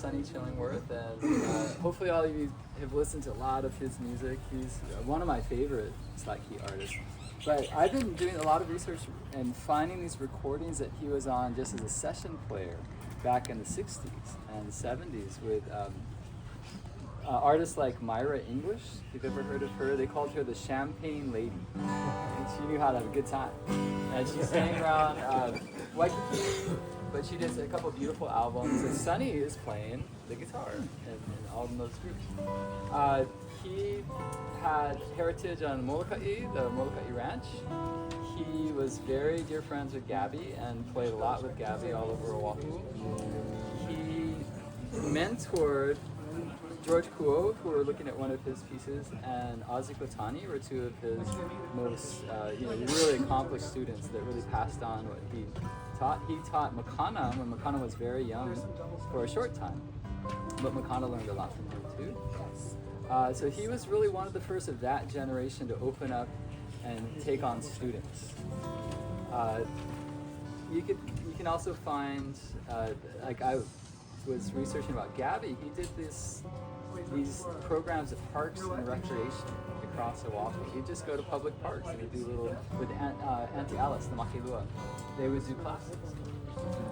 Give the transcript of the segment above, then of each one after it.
Sonny Chillingworth, and hopefully all of you have listened to a lot of his music. He's one of my favorite slide key artists. But I've been doing a lot of research and finding these recordings that he was on just as a session player back in the 60s and 70s with artists like Myra English. If you've ever heard of her, they called her the Champagne Lady. And she knew how to have a good time. And she sang around Waikiki, but she did a couple of beautiful albums. And Sonny is playing the guitar in all of those groups. He had heritage on Molokai, the Molokai Ranch. He was very dear friends with Gabby and played a lot with Gabby all over Oahu. He mentored George Kuo, who were looking at one of his pieces, and Ozzy Kotani were two of his most really accomplished students that really passed on what he taught. He taught Makana when Makana was very young for a short time, but Makana learned a lot from him too. So he was really one of the first of that generation to open up and take on students. You can also find, like I was researching about Gabby, he did these programs of parks and recreation across Oahu. He'd just go to public parks and he'd do little, with Auntie Alice, the Makilua, they would do classes.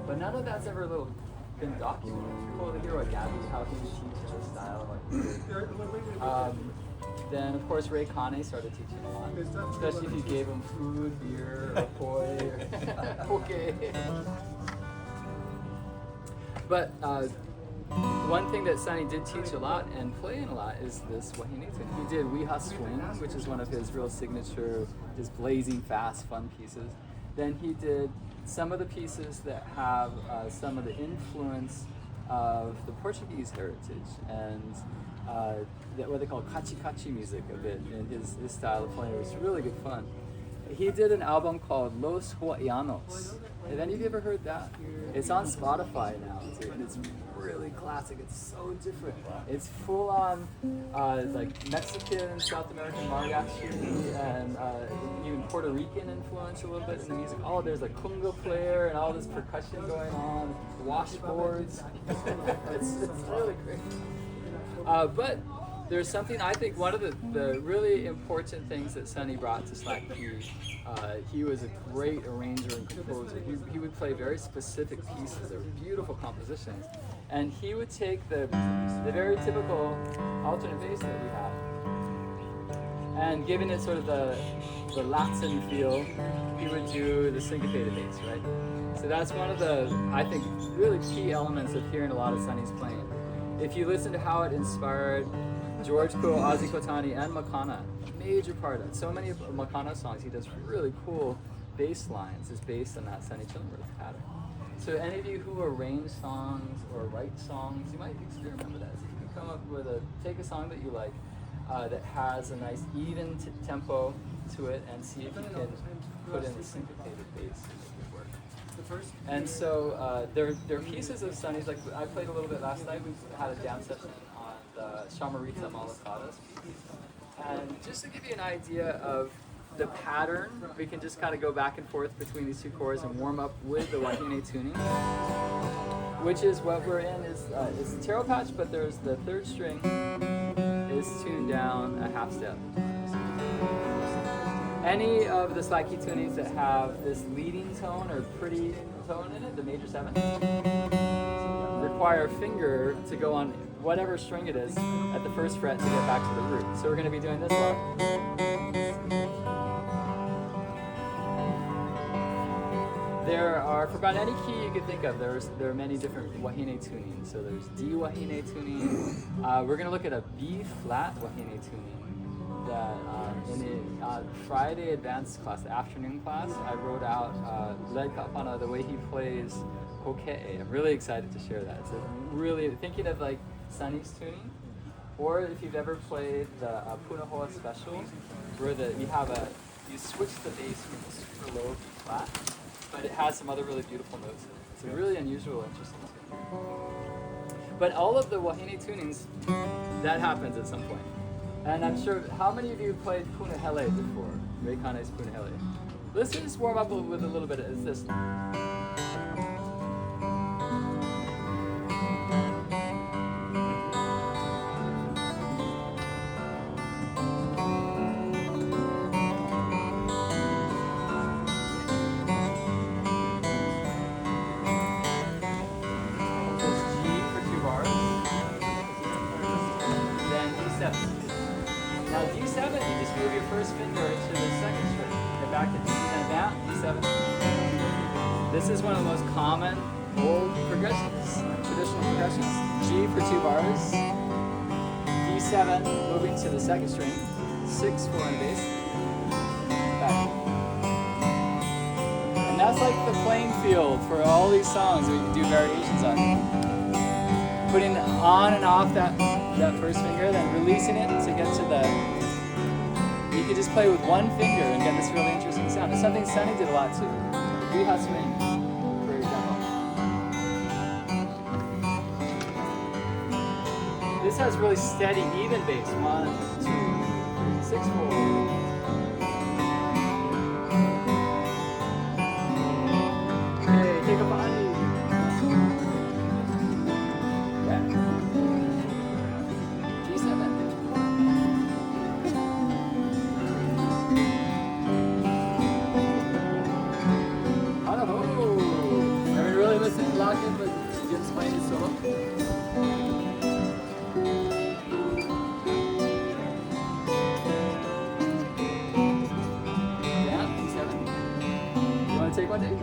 But none of that's ever been documented. It's cool to hear what Gabby, how he would teach his style. Then, of course, Ray Kane started teaching a lot, especially if you gave him food, beer, or poi, or poke. But one thing that Sonny did teach a lot and play in a lot is this wahine tune. He did Weha Swing, which is one of his real signature, just blazing fast, fun pieces. Then he did some of the pieces that have some of the influence of the Portuguese heritage and what they call kachi music of it, and his style of playing. It was really good fun. He did an album called Los Hawaiianos. Have any of you ever heard that? It's on Spotify now too, and it's really classic. It's so different. It's full on like Mexican, South American mariachi, and even Puerto Rican influence a little bit in the music. Oh, there's a conga player and all this percussion going on, washboards. it's really great. But there's something, I think one of the really important things that Sonny brought to slack key, he was a great arranger and composer. He would play very specific pieces. They were beautiful compositions. And he would take the very typical alternate bass that we have, and giving it sort of the Latin feel, he would do the syncopated bass, right? So that's one of the, I think, really key elements of hearing a lot of Sonny's playing. If you listen to how it inspired George Kuo, Ozzy Kotani, and Makana, major part of it. So many of Makana's songs, he does really cool bass lines, is based on that Sonny Chillingworth pattern. So any of you who arrange songs or write songs, you might experiment with that. So you can come up with take a song that you like, that has a nice even tempo to it, and see if you can put in a syncopated bass to make it work. And so there are pieces of Sonny's, like I played a little bit last night. We had a jam session on the Shamarita Malacadas piece. And just to give you an idea of the pattern, we can just kind of go back and forth between these two chords and warm up with the wahine tuning, which is what we're in. Is it's a taro patch, but there's the third string is tuned down a half step. Any of the slide key tunings that have this leading tone or pretty tone in it, the major seven, require a finger to go on whatever string it is at the first fret to get back to the root. So we're going to be doing this one. There are, for about any key you could think of, there are many different wahine tunings. So there's D wahine tuning. We're going to look at a B flat wahine tuning. That in the Friday advanced class, the afternoon class, I wrote out Led Kapana, the way he plays koke'e. I'm really excited to share that. So really thinking of like Sonny's tuning, or if you've ever played the Punahele special, where you switch the bass from the super low B flat, but it has some other really beautiful notes in it. It's a really unusual, interesting tuning. But all of the wahine tunings, that happens at some point. And I'm sure, how many of you played Punahele before? Ray Kane's Punahele. Let's just warm up with a little bit of this. This is one of the most common old progressions, traditional progressions. G for 2 bars, D7 moving to the second string, 6 4 on the bass, back. And that's like the playing field for all these songs that we can do variations on. Putting on and off that first finger, then releasing it to get to the. You could just play with one finger and get this really interesting sound. It's something Sonny did a lot too. Weha swing, for example. This has really steady, even bass. 1, 2, 3, 6, 4. Okay, take a body. Yeah. G7. Punahele. I mean, really listen, lock in, but just playing his solo. Take one, Dave.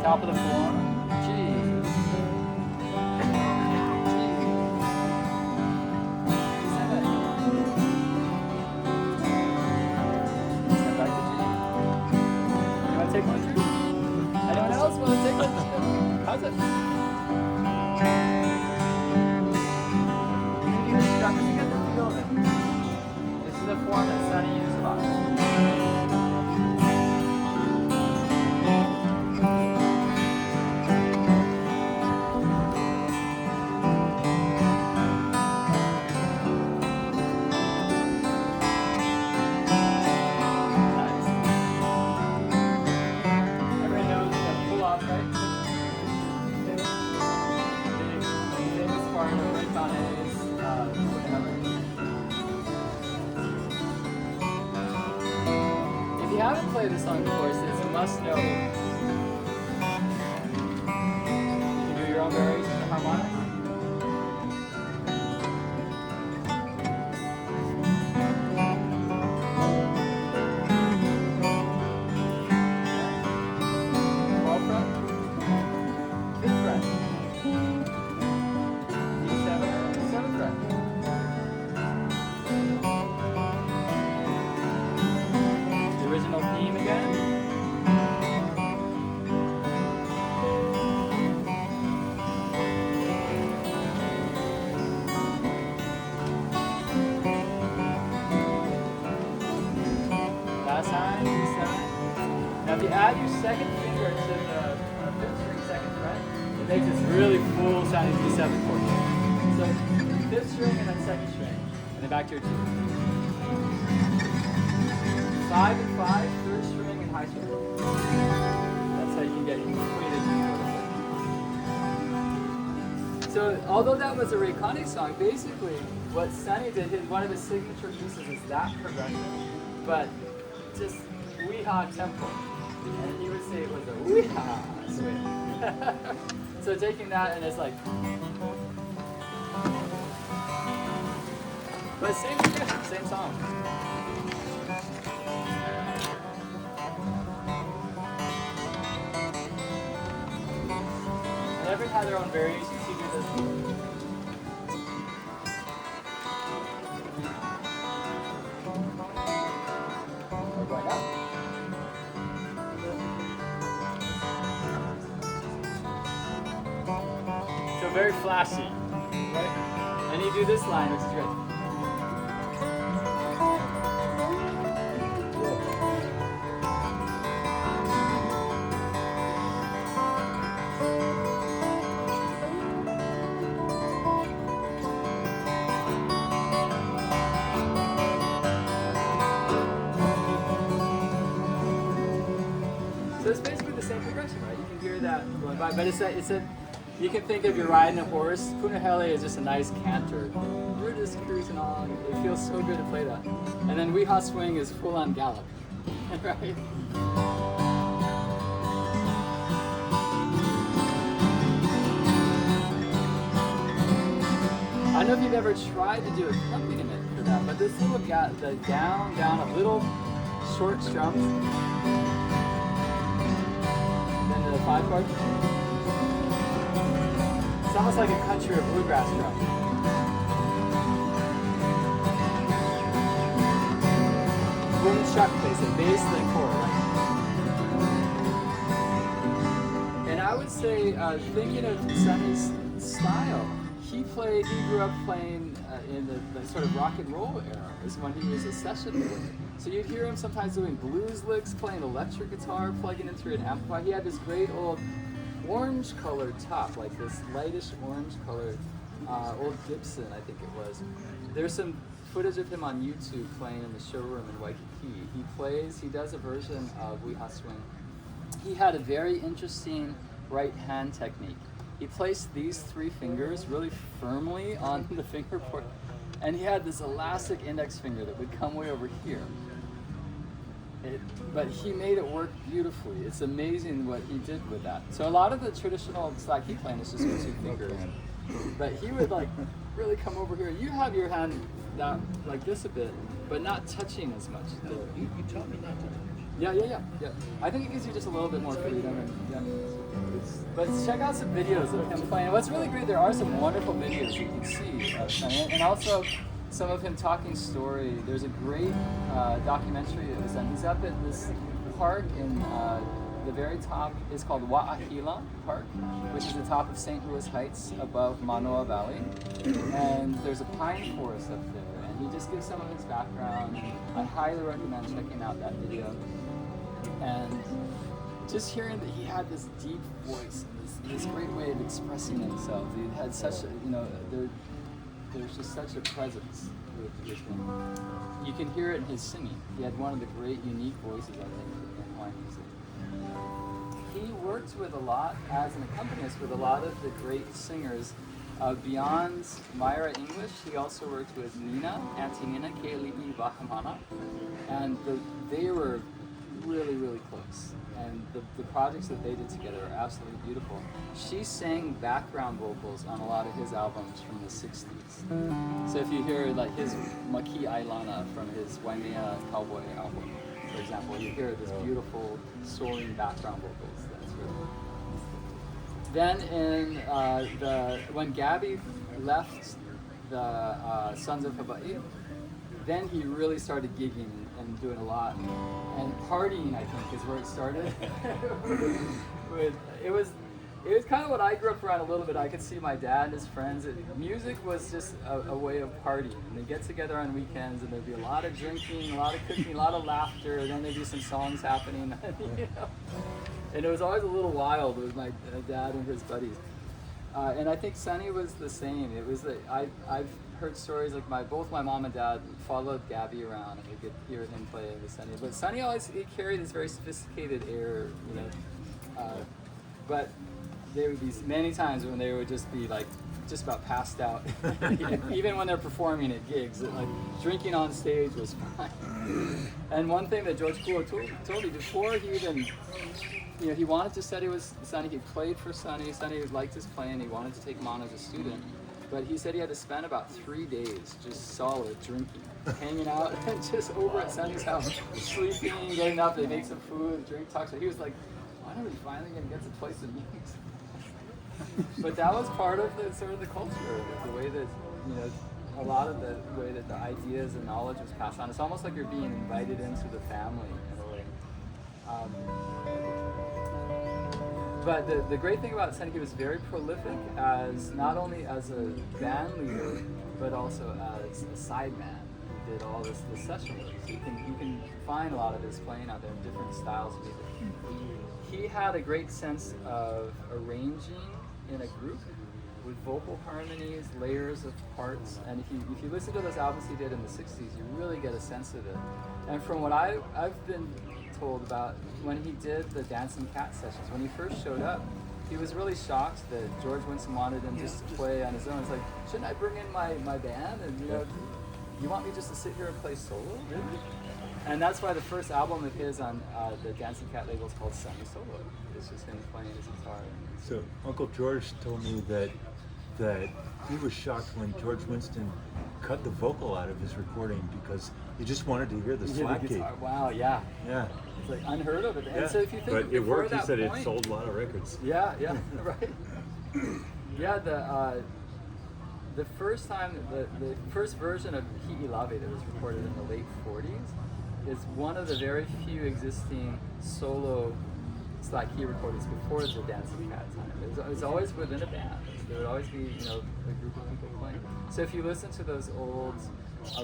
Top of the floor. G. G7. Step back to G. You want to take one, too? Anyone else want to take one? How's it? You can just get the feel of it. This is a form that Sonny used a lot. If you haven't played this song before, it's a must know. You can do your own variation of harmonics. Now if you add your second finger to the 5th string second fret, it makes this really full sounding D7 chord. So 5th string and then 2nd string, and then back to your 2. 5 and 5, 3rd string and high string. That's how you can get completed. So although that was a Ray Connick song, basically what Sonny did, one of his signature pieces is that progression, but just weha tempo. And he would say it was a weha swing. So taking that and it's like, but same progression, same song. And everyone had their own variations. You do this. We're going up. So very flashy, right? And you do this line, which is great. So it's basically the same progression, right? You can hear that going by, but it's a you can think of you're riding a horse. Punahele is just a nice canter. You're just cruising on. It feels so good to play that. And then Weha Swing is full on gallop, right? I don't know if you've ever tried to do accompaniment for that, but this little the down, a little short strum, then the 5-chord. It's almost like a country or bluegrass drum. Boom chuck basically, bass then chord. And I would say, thinking of Sonny's style, he grew up playing in the sort of rock and roll era, is when he was a session player. So you'd hear him sometimes doing blues licks, playing electric guitar, plugging it through an amplifier. He had this great old orange colored top, like this lightish orange colored old Gibson, I think it was. There's some footage of him on YouTube playing in the showroom in Waikiki. He does a version of Weha Swing. He had a very interesting right hand technique. He placed these 3 fingers really firmly on the fingerboard, and he had this elastic index finger that would come way over here. But he made it work beautifully. It's amazing what he did with that. So a lot of the traditional slack he playing is just with 2 fingers, but he would like really come over here. You have your hand down like this a bit, but not touching as much. You taught me not to touch. Yeah. I think it gives you just a little bit more freedom. But check out some videos of him playing. What's really great, there are some wonderful videos you can see of Sonny, and also some of him talking story. There's a great documentary that was done. He's up at this park in the very top. It's called Wa'ahila Park, which is the top of St. Louis Heights above Manoa Valley. And there's a pine forest up there. And he just gives some of his background. I highly recommend checking out that video. And just hearing that he had this deep voice and this great way of expressing himself. He had such a, there's just such a presence with him. You can hear it in his singing. He had one of the great unique voices, I think, in Hawaiian music. He worked with a lot, as an accompanist, with a lot of the great singers. Beyond Myra English, he also worked with Nina, Auntie Nina, Keali'i Wakamana, and they were really, really close. And the projects that they did together are absolutely beautiful. She sang background vocals on a lot of his albums from the 60s. So if you hear like his Maki Ailana from his Waimea Cowboy album, for example, you hear this beautiful soaring background vocals. That's really. Then when Gabby left the Sons of Hawaii, then he really started gigging and doing a lot. And partying, I think, is where it started. It was kind of what I grew up around a little bit. I could see my dad and his friends. Music was just a way of partying. And they get together on weekends, and there'd be a lot of drinking, a lot of cooking, a lot of laughter. And then there'd be some songs happening. And it was always a little wild with my dad and his buddies. And I think Sonny was the same. It was I've heard stories like both my mom and dad followed Gabby around, and we could hear him playing with Sonny. But Sonny he carried this very sophisticated air, but there would be many times when they would just be like just about passed out. Even when they're performing at gigs, like drinking on stage was fine. And one thing that George Kuo told me before he even, he wanted to study with Sonny. He played for Sonny. Sonny liked his playing. He wanted to take him on as a student. But he said he had to spend about 3 days just solid drinking, hanging out, and just over at Sonny's house, sleeping, getting up, they make some food, drink, talk. So he was like, when are we finally going to get to play some music? But that was part of the culture, the way that, a lot of the way that the ideas and knowledge was passed on. It's almost like you're being invited into the family in a way. But the great thing about Sonny, he was very prolific not only as a band leader, but also as a sideman. He did all the session work. So you can find a lot of his playing out there in different styles of music. He had a great sense of arranging in a group with vocal harmonies, layers of parts. And if you listen to those albums he did in the 60s, you really get a sense of it. And from what I've been told about when he did the Dancing Cat sessions, when he first showed up, he was really shocked that George Winston wanted him just to play on his own. It's like, shouldn't I bring in my band? And you want me just to sit here and play solo? Really? And that's why the first album of his on the Dancing Cat label is called Sonny Solo. It's just him playing his guitar. So Uncle George told me that that he was shocked when George Winston cut the vocal out of his recording because he just wanted to hear the slap key. Wow, yeah. Yeah. It's like unheard of. And Yeah. so if you think But it worked. He said point, it sold a lot of records. Yeah, yeah, right. Yeah, the first time, the first version of Hi'i Lave that was recorded in the late 40s is one of the very few existing solo slack key recordings before the Dancing Cat time. It was always within a band. There would always be, you know, a group of people playing. So if you listen to those old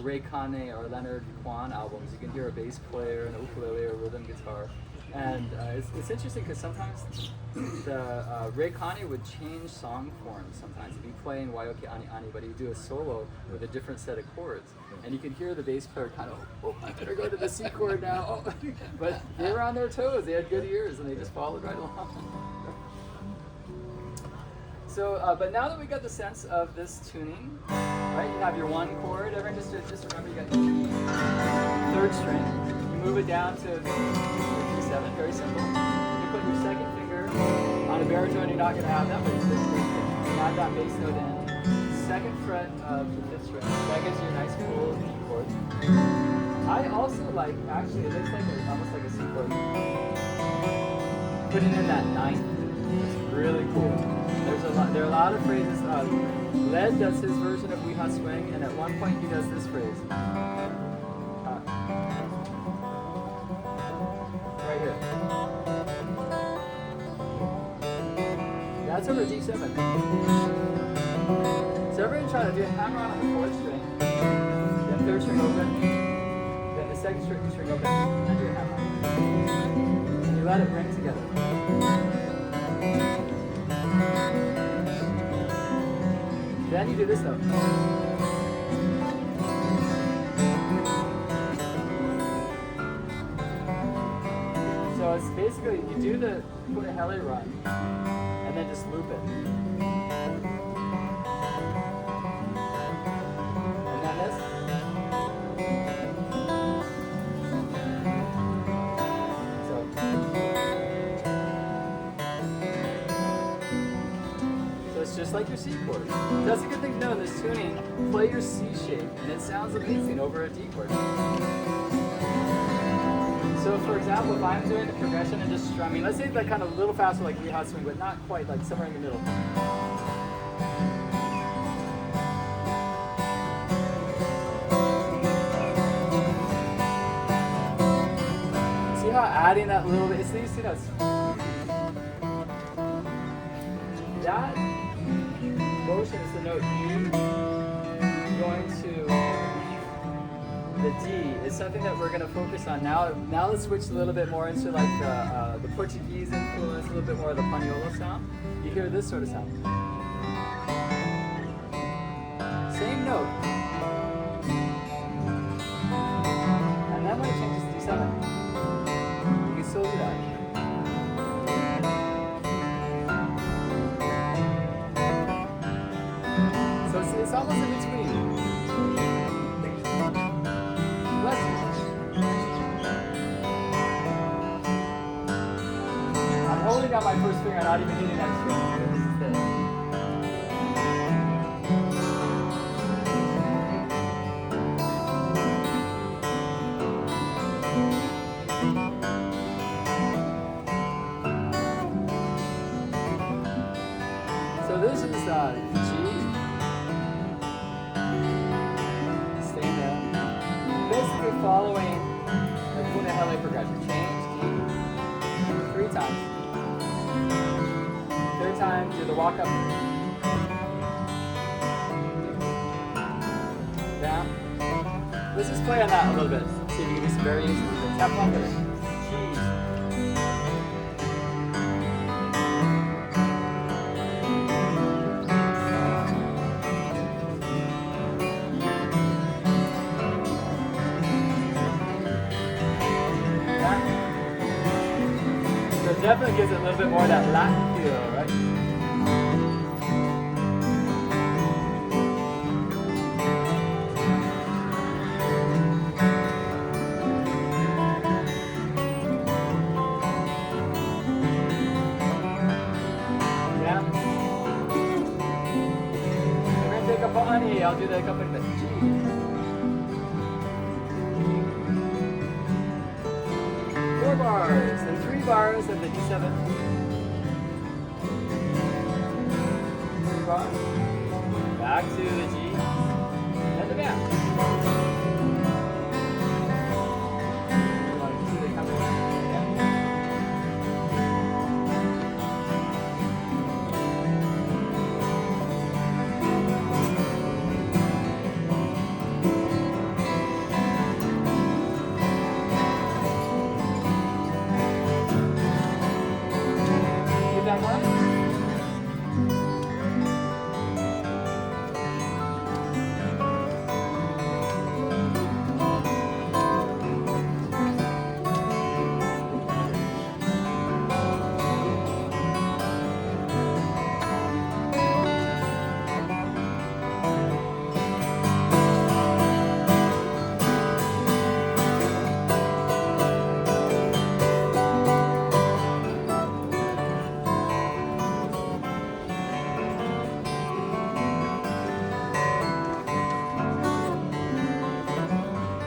Ray Kane or Leonard Kwan albums, you can hear a bass player and a ukulele or rhythm guitar. And it's interesting because sometimes the Ray Kane would change song forms sometimes. He'd be playing Waioke Ani Ani, but he'd do a solo with a different set of chords. And you could hear the bass player kind of, oh, I better go to the C chord now. Oh. But they were on their toes. They had good ears, and they just followed right along. So, but now that we got the sense of this tuning, right? You have your one chord. Everyone just remember you got your third string. You move it down to G7, very simple. You put your second finger on a baritone. You're not going to have that, but you add that bass note in. Second fret of the fifth string. That gives you a nice cool G chord. I also like, actually, it looks like almost like a C chord. Putting in that ninth. It's really cool. There are a lot of phrases. Led does his version of Weha Swing, and at one point he does this phrase. Right here. That's over D7. So everyone try to do a hammer on the fourth string, then third string open, then the second string open, and do a hammer. And you let it ring together. Then you do this though. So it's basically, you do the Punahele run, and then just loop it. And then this. So it's just like your C chord. That's a good thing to know in this tuning. Play your C shape, and it sounds amazing over a D chord. So for example, if I'm doing the progression and just strumming, let's say like kind of a little faster like Weha Swing, but not quite, like somewhere in the middle. See how adding that little bit, you see that? That motion is the note E going to the D is something that we're going to focus on now. Now let's switch a little bit more into like the Portuguese influence, a little bit more of the Punahele sound. You hear this sort of sound. Same note. And then when it changes to D7, you can still do that. So it's almost in between. I'm holding out my first finger, I'm not even hitting that string. This is the... So this is G. Staying there. Basically following the Punahele progression. Change D 3 times. Third time, do the walk up. Down. Let's just play on that a little bit. See if you can do some variations. Tap on the keys. So it definitely gives it a little bit more of that Latin feel, right? Yeah. I'll do the accompaniment. G. 4 bars and 3 bars of the D7. 3 bars. Back to the G and the back. You want to do the accompaniment? Yeah. That one.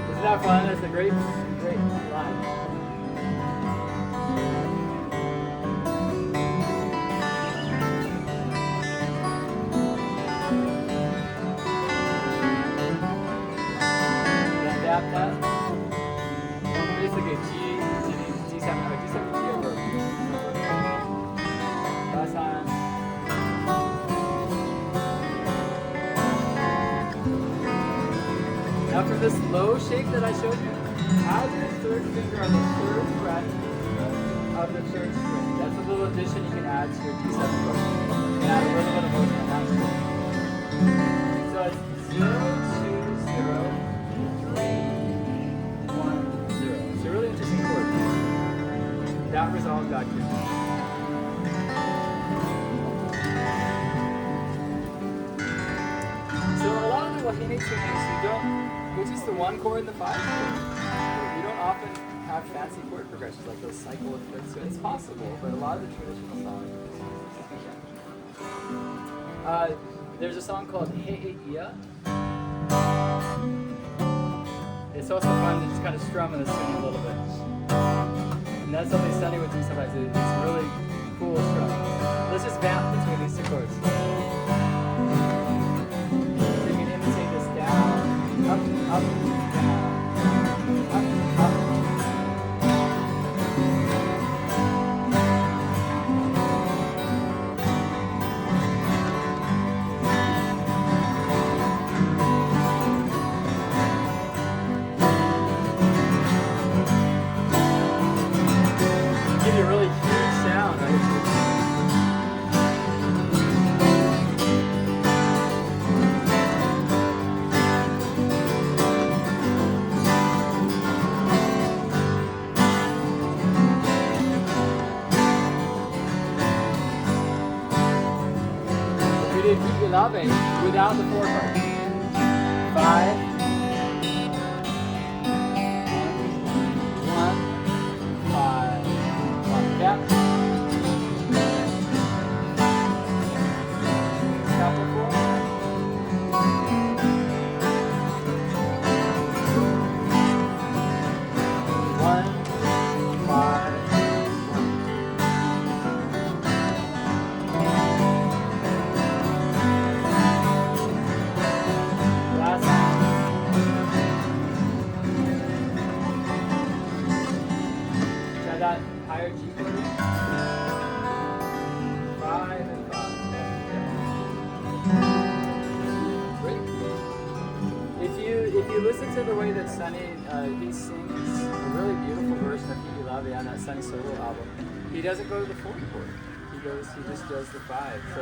Isn't that fun? That's a great line. Adapt that. Basically a G7, G7 G over. Last time. Now for this low shape that I showed you, add your third finger on the third fret of the third string. That's a little addition you can add to your D7 chord. You can add a little bit of motion on that string. So it's 0, 2, 0, 3, 1, 0. It's a really interesting chord. That resolves back here. So a lot of the wahine tunings, which is the 1 chord and the 5 chord. You don't often have fancy chord progressions like those cycle of fifths. So it's possible, but a lot of the traditional songs. There's a song called Hey Ia. It's also fun to just kind of strum in the string a little bit. And that's something Sunny would do sometimes. It's a really cool strum. Let's just vamp between these 2 chords. Up, up, down, up, up. Give you a really huge sound, right? Love it without the 4 chord. 5, 1, 5, 1. Yeah. Couple 4. 1, 5. That higher G chord. 5 and 5. Yeah. Great. If you listen to the way that Sunny he sings a really beautiful version of Hiki Lave on that Sunny solo album, he doesn't go to the 4 chord. He just does the 5. So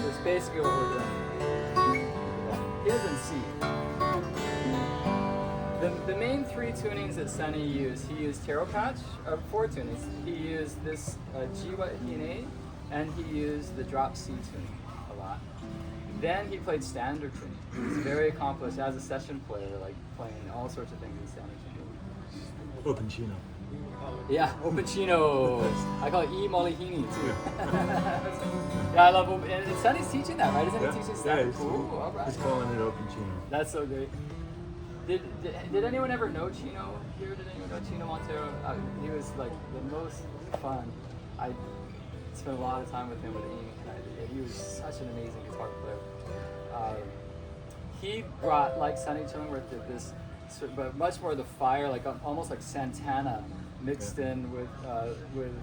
it's basically what we're doing. He doesn't see. The main 3 tunings that Sunny used, he used Taro Patch, 4 tunings. He used this Jiwa Hine, and he used the drop C tuning a lot. Then he played standard tuning. He was very accomplished as a session player, like playing all sorts of things in standard tuning. Open Chino. Yeah, Opacino. I call it E Molihini too. Yeah, I love Op- and Sonny's teaching that, right? Isn't he teaching stuff? he's, Ooh, all right. he's calling it Opacino. That's so great. Did anyone ever know Chino here? Did anyone know Chino Montero? He was like the most fun. I spent a lot of time with him with Amy, and he was such an amazing guitar player. He brought, like Sonny Chillingworth did, this, but much more the fire, like almost like Santana mixed in with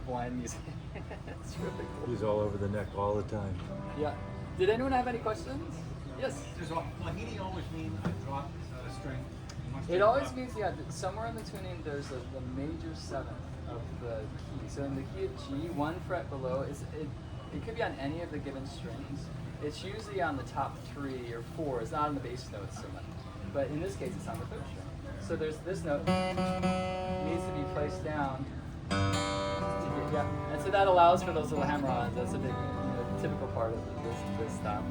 Hawaiian music. It's really cool. He's all over the neck all the time. Yeah. Did anyone have any questions? Yes. Does Wahine always mean a drop string? It always means, yeah, somewhere in the tuning there's the major seventh of the key. So in the key of G, 1 fret below, it could be on any of the given strings. It's usually on the top 3 or 4. It's not on the bass notes so much. But in this case, it's on the 3rd string. So there's this note needs to be placed down. Yeah, and so that allows for those little hammer-ons. That's a big, typical part of this style.